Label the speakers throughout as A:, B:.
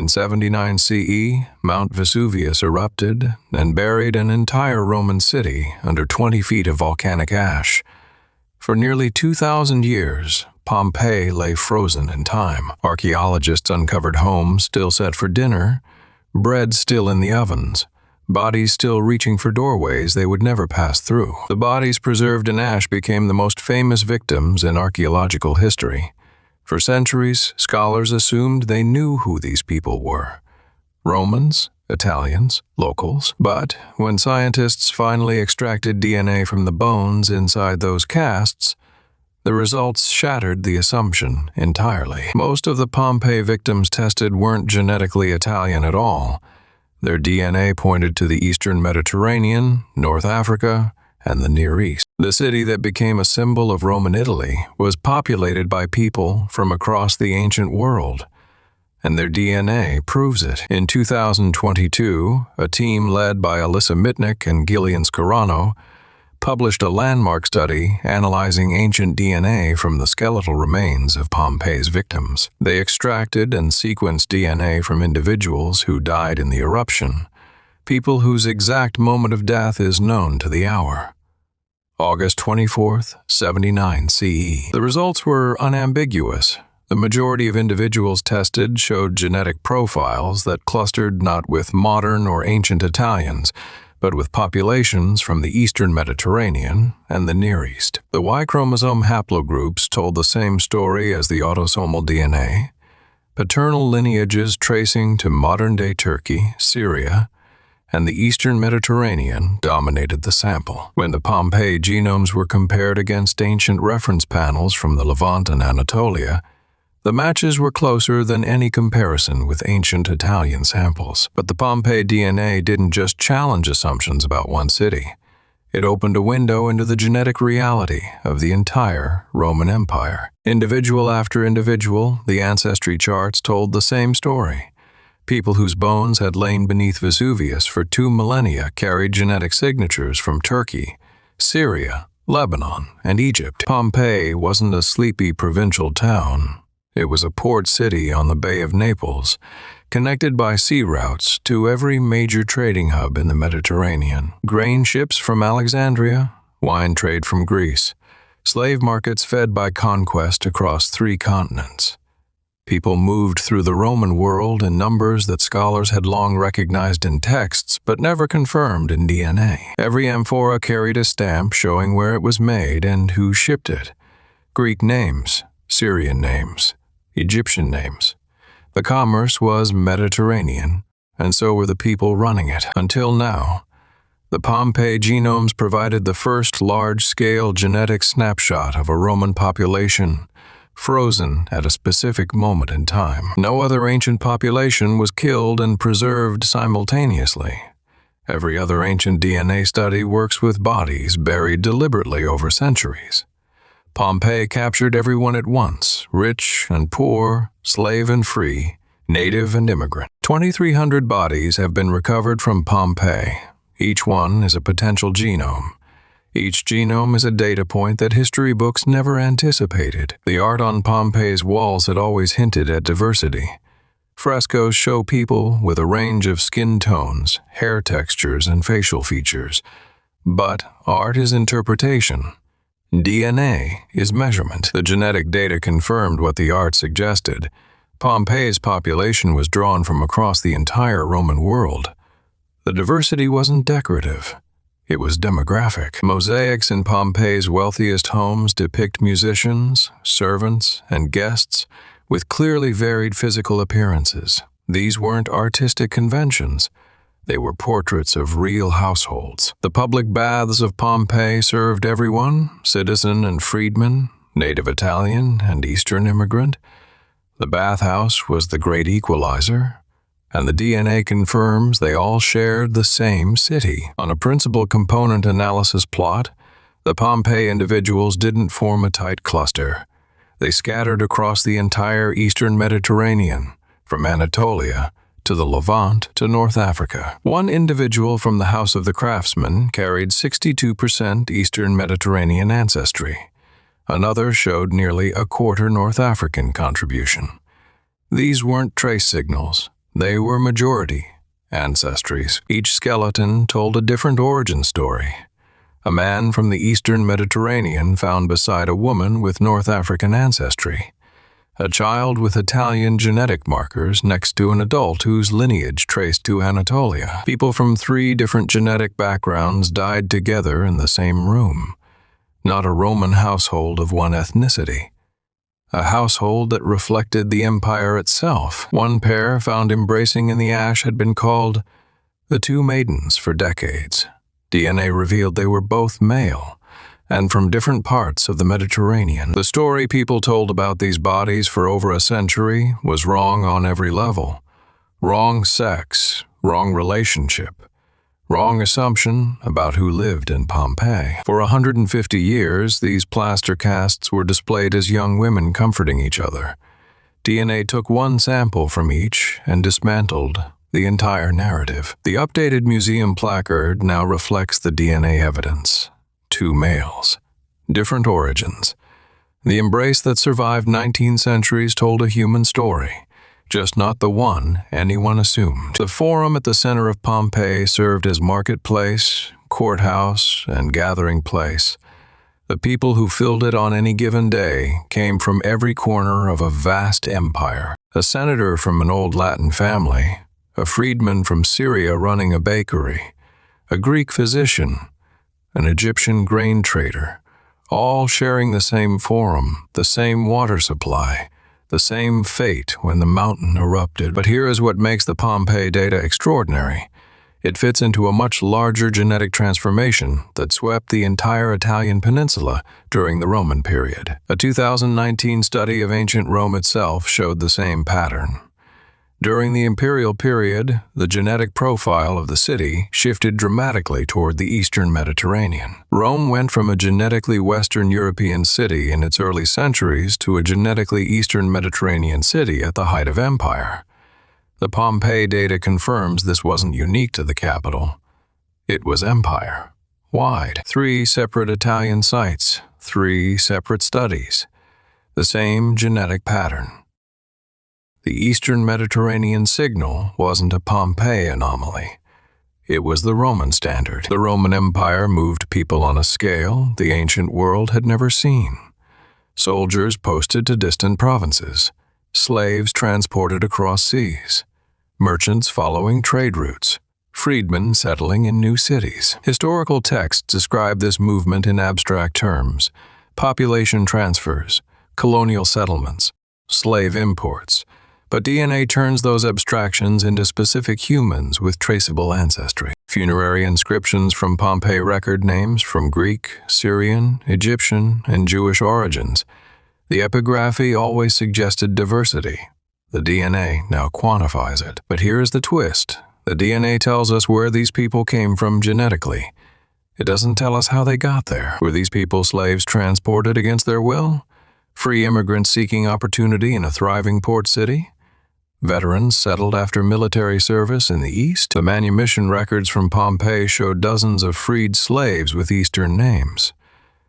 A: In 79 CE, Mount Vesuvius erupted and buried an entire Roman city under 20 feet of volcanic ash. For nearly 2,000 years, Pompeii lay frozen in time. Archaeologists uncovered homes still set for dinner, bread still in the ovens, bodies still reaching for doorways they would never pass through. The bodies preserved in ash became the most famous victims in archaeological history. For centuries, scholars assumed they knew who these people were: Romans, Italians, locals. But when scientists finally extracted DNA from the bones inside those casts, the results shattered the assumption entirely. Most of the Pompeii victims tested weren't genetically Italian at all. Their DNA pointed to the Eastern Mediterranean, North Africa, and the Near East. The city that became a symbol of Roman Italy was populated by people from across the ancient world, and their DNA proves it. In 2022, a team led by Alyssa Mitnick and Gillian Scarano published a landmark study analyzing ancient DNA from the skeletal remains of Pompeii's victims. They extracted and sequenced DNA from individuals who died in the eruption, people whose exact moment of death is known to the hour. August 24th, 79 CE. The results were unambiguous. The majority of individuals tested showed genetic profiles that clustered not with modern or ancient Italians, but with populations from the Eastern Mediterranean and the Near East. The Y chromosome haplogroups told the same story as the autosomal DNA, paternal lineages tracing to modern-day Turkey, Syria, and the Eastern Mediterranean dominated the sample. When the Pompeii genomes were compared against ancient reference panels from the Levant and Anatolia, the matches were closer than any comparison with ancient Italian samples. But the Pompeii DNA didn't just challenge assumptions about one city. It opened a window into the genetic reality of the entire Roman Empire. Individual after individual, the ancestry charts told the same story. People whose bones had lain beneath Vesuvius for 2 millennia carried genetic signatures from Turkey, Syria, Lebanon, and Egypt. Pompeii wasn't a sleepy provincial town. It was a port city on the Bay of Naples, connected by sea routes to every major trading hub in the Mediterranean. Grain ships from Alexandria, wine trade from Greece, slave markets fed by conquest across 3 continents. People moved through the Roman world in numbers that scholars had long recognized in texts but never confirmed in DNA. Every amphora carried a stamp showing where it was made and who shipped it. Greek names, Syrian names, Egyptian names. The commerce was Mediterranean, and so were the people running it. Until now, the Pompeii genomes provided the first large-scale genetic snapshot of a Roman population, frozen at a specific moment in time. No other ancient population was killed and preserved simultaneously. Every other ancient DNA study works with bodies buried deliberately over centuries. Pompeii captured everyone at once, rich and poor, slave and free, native and immigrant. 2,300 bodies have been recovered from Pompeii. Each one is a potential genome. Each genome is a data point that history books never anticipated. The art on Pompeii's walls had always hinted at diversity. Frescoes show people with a range of skin tones, hair textures, and facial features. But art is interpretation. DNA is measurement. The genetic data confirmed what the art suggested. Pompeii's population was drawn from across the entire Roman world. The diversity wasn't decorative. It was demographic. Mosaics in Pompeii's wealthiest homes depict musicians, servants, and guests with clearly varied physical appearances. These weren't artistic conventions. They were portraits of real households. The public baths of Pompeii served everyone, citizen and freedman, native Italian and Eastern immigrant. The bathhouse was the great equalizer, and the DNA confirms they all shared the same city. On a principal component analysis plot, the Pompeii individuals didn't form a tight cluster. They scattered across the entire Eastern Mediterranean, from Anatolia to the Levant to North Africa. One individual from the House of the Craftsman carried 62% Eastern Mediterranean ancestry. Another showed nearly a quarter North African contribution. These weren't trace signals. They were majority ancestries. Each skeleton told a different origin story. A man from the eastern Mediterranean found beside a woman with North African ancestry. A child with Italian genetic markers next to an adult whose lineage traced to Anatolia. People from 3 different genetic backgrounds died together in the same room. Not a Roman household of one ethnicity. A household that reflected the empire itself. One pair found embracing in the ash had been called the Two Maidens for decades. DNA revealed they were both male, and from different parts of the Mediterranean. The story people told about these bodies for over a century was wrong on every level. Wrong sex, wrong relationship, wrong assumption about who lived in Pompeii. For 150 years, these plaster casts were displayed as young women comforting each other. DNA took one sample from each and dismantled the entire narrative. The updated museum placard now reflects the DNA evidence. 2 males, different origins. The embrace that survived 19 centuries told a human story, just not the one anyone assumed. The forum at the center of Pompeii served as marketplace, courthouse, and gathering place. The people who filled it on any given day came from every corner of a vast empire. A senator from an old Latin family, a freedman from Syria running a bakery, a Greek physician, an Egyptian grain trader, all sharing the same forum, the same water supply, the same fate when the mountain erupted. But here is what makes the Pompeii data extraordinary. It fits into a much larger genetic transformation that swept the entire Italian peninsula during the Roman period. A 2019 study of ancient Rome itself showed the same pattern. During the imperial period, the genetic profile of the city shifted dramatically toward the eastern Mediterranean. Rome went from a genetically Western European city in its early centuries to a genetically Eastern Mediterranean city at the height of empire. The Pompeii data confirms this wasn't unique to the capital. It was empire-wide. 3 separate Italian sites, 3 separate studies. The same genetic pattern. The Eastern Mediterranean signal wasn't a Pompeii anomaly. It was the Roman standard. The Roman Empire moved people on a scale the ancient world had never seen. Soldiers posted to distant provinces. Slaves transported across seas. Merchants following trade routes. Freedmen settling in new cities. Historical texts describe this movement in abstract terms: population transfers, colonial settlements, slave imports. But DNA turns those abstractions into specific humans with traceable ancestry. Funerary inscriptions from Pompeii record names from Greek, Syrian, Egyptian, and Jewish origins. The epigraphy always suggested diversity. The DNA now quantifies it. But here's the twist. The DNA tells us where these people came from genetically. It doesn't tell us how they got there. Were these people slaves transported against their will? Free immigrants seeking opportunity in a thriving port city? Veterans settled after military service in the East? The manumission records from Pompeii show dozens of freed slaves with Eastern names.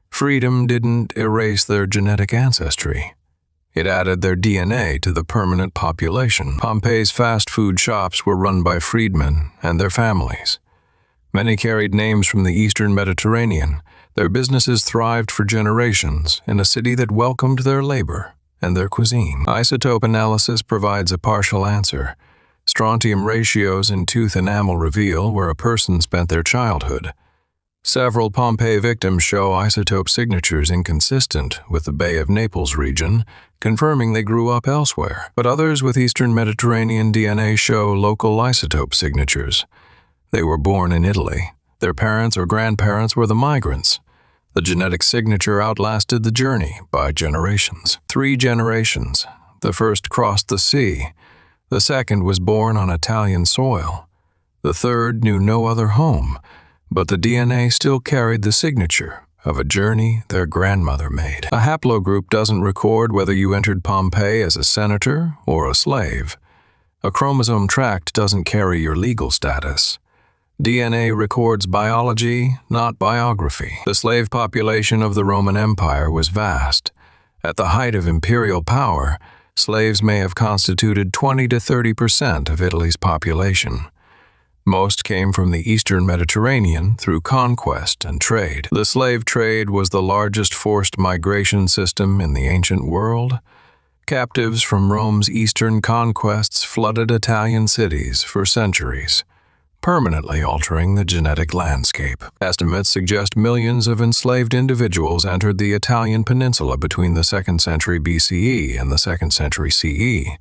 A: Freedom didn't erase their genetic ancestry. It added their DNA to the permanent population. Pompeii's fast food shops were run by freedmen and their families. Many carried names from the Eastern Mediterranean. Their businesses thrived for generations in a city that welcomed their labor and their cuisine. Isotope analysis provides a partial answer. Strontium ratios in tooth enamel reveal where a person spent their childhood. Several Pompeii victims show isotope signatures inconsistent with the Bay of Naples region, confirming they grew up elsewhere. But others with Eastern Mediterranean DNA show local isotope signatures. They were born in Italy. Their parents or grandparents were the migrants. The genetic signature outlasted the journey by generations. 3 generations. The first crossed the sea. The second was born on Italian soil. The third knew no other home, but the DNA still carried the signature of a journey their grandmother made. A haplogroup doesn't record whether you entered Pompeii as a senator or a slave. A chromosome tract doesn't carry your legal status. DNA records biology, not biography. The slave population of the Roman Empire was vast. At the height of imperial power, slaves may have constituted 20 to 30% of Italy's population. Most came from the eastern Mediterranean through conquest and trade. The slave trade was the largest forced migration system in the ancient world. Captives from Rome's eastern conquests flooded Italian cities for centuries, permanently altering the genetic landscape. Estimates suggest millions of enslaved individuals entered the Italian peninsula between the 2nd century BCE and the 2nd century CE.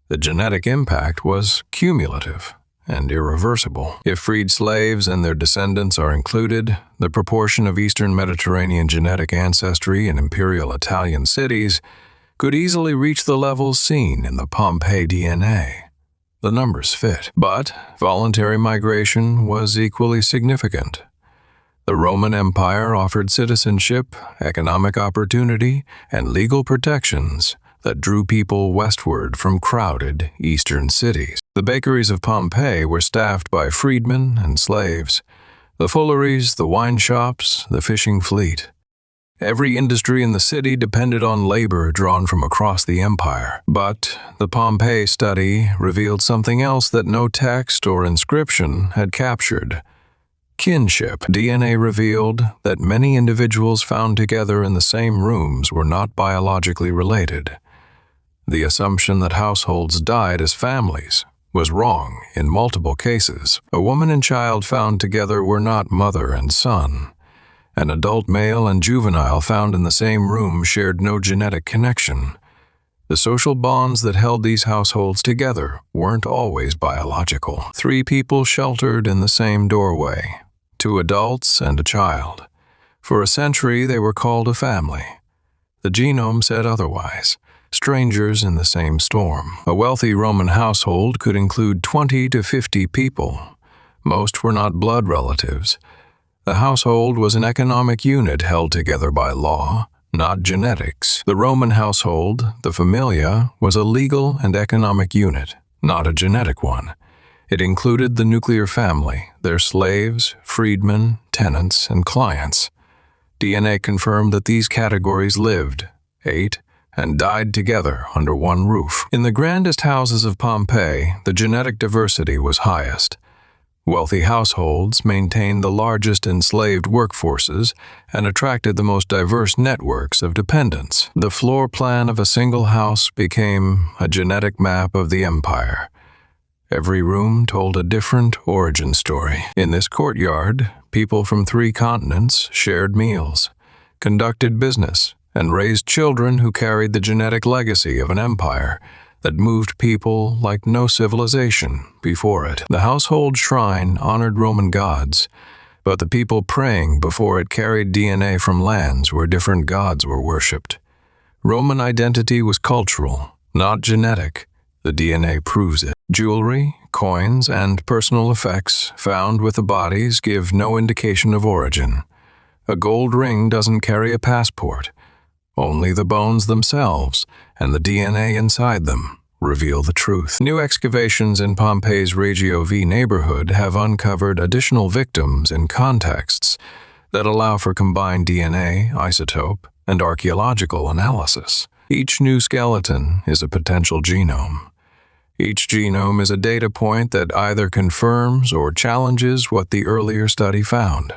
A: The genetic impact was cumulative and irreversible. If freed slaves and their descendants are included, the proportion of Eastern Mediterranean genetic ancestry in imperial Italian cities could easily reach the levels seen in the Pompeii DNA. The numbers fit, but voluntary migration was equally significant. The Roman Empire offered citizenship, economic opportunity, and legal protections that drew people westward from crowded eastern cities. The bakeries of Pompeii were staffed by freedmen and slaves, the fulleries, the wine shops, the fishing fleet. Every industry in the city depended on labor drawn from across the empire. But the Pompeii study revealed something else that no text or inscription had captured: kinship. DNA revealed that many individuals found together in the same rooms were not biologically related. The assumption that households died as families was wrong in multiple cases. A woman and child found together were not mother and son. An adult male and juvenile found in the same room shared no genetic connection. The social bonds that held these households together weren't always biological. 3 people sheltered in the same doorway, 2 adults and a child. For a century, they were called a family. The genome said otherwise: strangers in the same storm. A wealthy Roman household could include 20 to 50 people. Most were not blood relatives. The household was an economic unit held together by law, not genetics. The Roman household, the familia, was a legal and economic unit, not a genetic one. It included the nuclear family, their slaves, freedmen, tenants, and clients. DNA confirmed that these categories lived, ate, and died together under one roof. In the grandest houses of Pompeii, the genetic diversity was highest. Wealthy households maintained the largest enslaved workforces and attracted the most diverse networks of dependents. The floor plan of a single house became a genetic map of the empire. Every room told a different origin story. In this courtyard, people from 3 continents shared meals, conducted business, and raised children who carried the genetic legacy of an empire that moved people like no civilization before it. The household shrine honored Roman gods, but the people praying before it carried DNA from lands where different gods were worshipped. Roman identity was cultural, not genetic. The DNA proves it. Jewelry, coins, and personal effects found with the bodies give no indication of origin. A gold ring doesn't carry a passport. Only the bones themselves and the DNA inside them reveal the truth. New excavations in Pompeii's Reggio V neighborhood have uncovered additional victims in contexts that allow for combined DNA, isotope, and archaeological analysis. Each new skeleton is a potential genome. Each genome is a data point that either confirms or challenges what the earlier study found.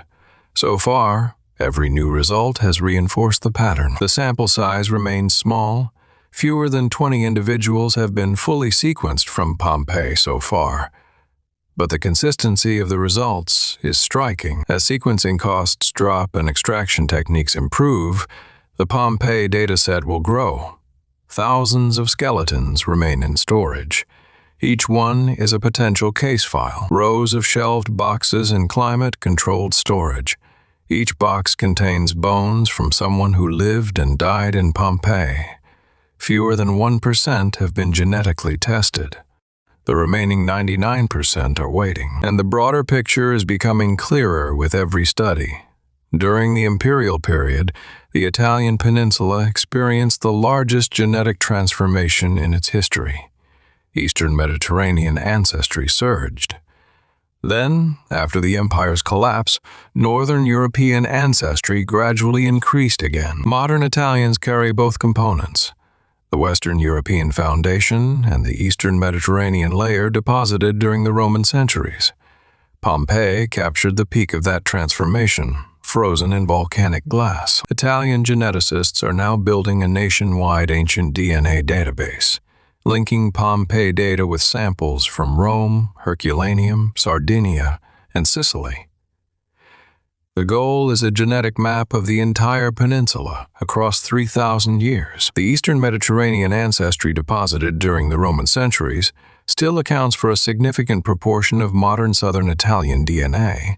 A: So far, every new result has reinforced the pattern. The sample size remains small. Fewer than 20 individuals have been fully sequenced from Pompeii so far. But the consistency of the results is striking. As sequencing costs drop and extraction techniques improve, the Pompeii dataset will grow. Thousands of skeletons remain in storage. Each one is a potential case file. Rows of shelved boxes in climate-controlled storage. Each box contains bones from someone who lived and died in Pompeii. Fewer than 1% have been genetically tested. The remaining 99% are waiting. And the broader picture is becoming clearer with every study. During the imperial period, the Italian peninsula experienced the largest genetic transformation in its history. Eastern Mediterranean ancestry surged. Then, after the empire's collapse, Northern European ancestry gradually increased again. Modern Italians carry both components. the Western European Foundation and the Eastern Mediterranean layer deposited during the Roman centuries. Pompeii captured the peak of that transformation, frozen in volcanic glass. Italian geneticists are now building a nationwide ancient DNA database, linking Pompeii data with samples from Rome, Herculaneum, Sardinia, and Sicily. The goal is a genetic map of the entire peninsula across 3,000 years. The Eastern Mediterranean ancestry deposited during the Roman centuries still accounts for a significant proportion of modern southern Italian DNA.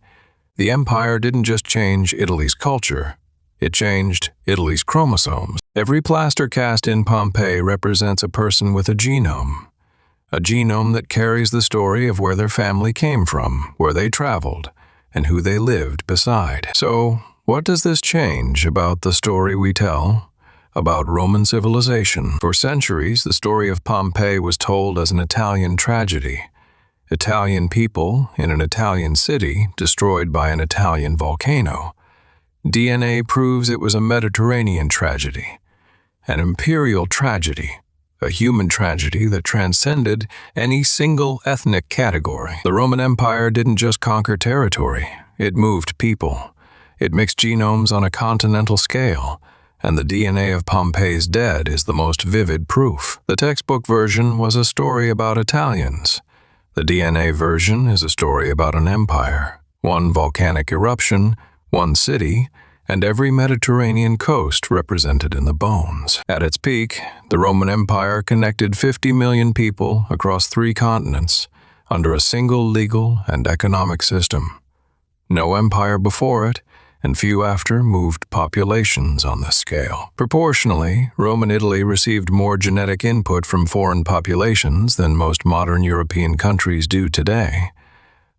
A: The empire didn't just change Italy's culture, it changed Italy's chromosomes. Every plaster cast in Pompeii represents a person with a genome that carries the story of where their family came from, where they traveled, and who they lived beside. So, what does this change about the story we tell about Roman civilization? For centuries, the story of Pompeii was told as an Italian tragedy. Italian people in an Italian city destroyed by an Italian volcano. DNA proves it was a Mediterranean tragedy, an imperial tragedy, a human tragedy that transcended any single ethnic category. The Roman Empire didn't just conquer territory, it moved people. It mixed genomes on a continental scale, and the DNA of Pompeii's dead is the most vivid proof. The textbook version was a story about Italians. The DNA version is a story about an empire, one volcanic eruption, one city, and every Mediterranean coast represented in the bones. At its peak, the Roman Empire connected 50 million people across 3 continents under a single legal and economic system. No empire before it, and few after, moved populations on this scale. Proportionally, Roman Italy received more genetic input from foreign populations than most modern European countries do today.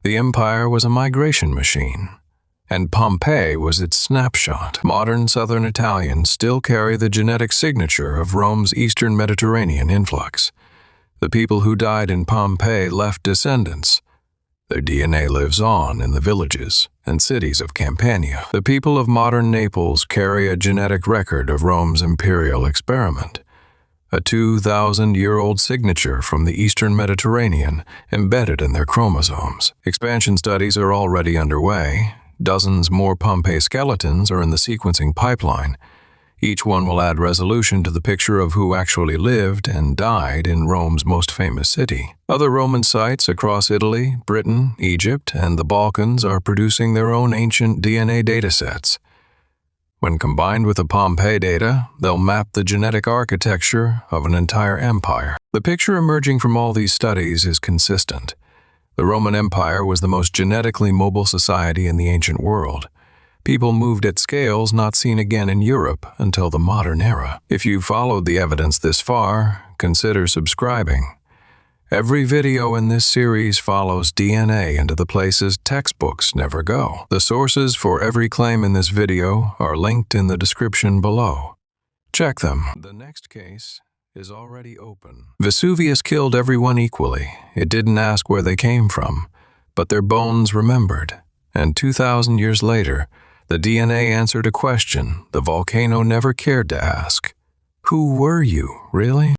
A: The empire was a migration machine, and Pompeii was its snapshot. Modern southern Italians still carry the genetic signature of Rome's Eastern Mediterranean influx. The people who died in Pompeii left descendants. Their DNA lives on in the villages and cities of Campania. The people of modern Naples carry a genetic record of Rome's imperial experiment, a 2,000-year-old signature from the Eastern Mediterranean embedded in their chromosomes. Expansion studies are already underway. Dozens more Pompeii skeletons are in the sequencing pipeline. Each one will add resolution to the picture of who actually lived and died in Rome's most famous city. Other Roman sites across Italy, Britain, Egypt, and the Balkans are producing their own ancient DNA datasets. When combined with the Pompeii data, they'll map the genetic architecture of an entire empire. The picture emerging from all these studies is consistent. The Roman Empire was the most genetically mobile society in the ancient world. People moved at scales not seen again in Europe until the modern era. If you've followed the evidence this far, consider subscribing. Every video in this series follows DNA into the places textbooks never go. The sources for every claim in this video are linked in the description below. Check them. The next case is already open. Vesuvius killed everyone equally. It didn't ask where they came from, but their bones remembered. And 2,000 years later, the DNA answered a question the volcano never cared to ask. Who were you, really?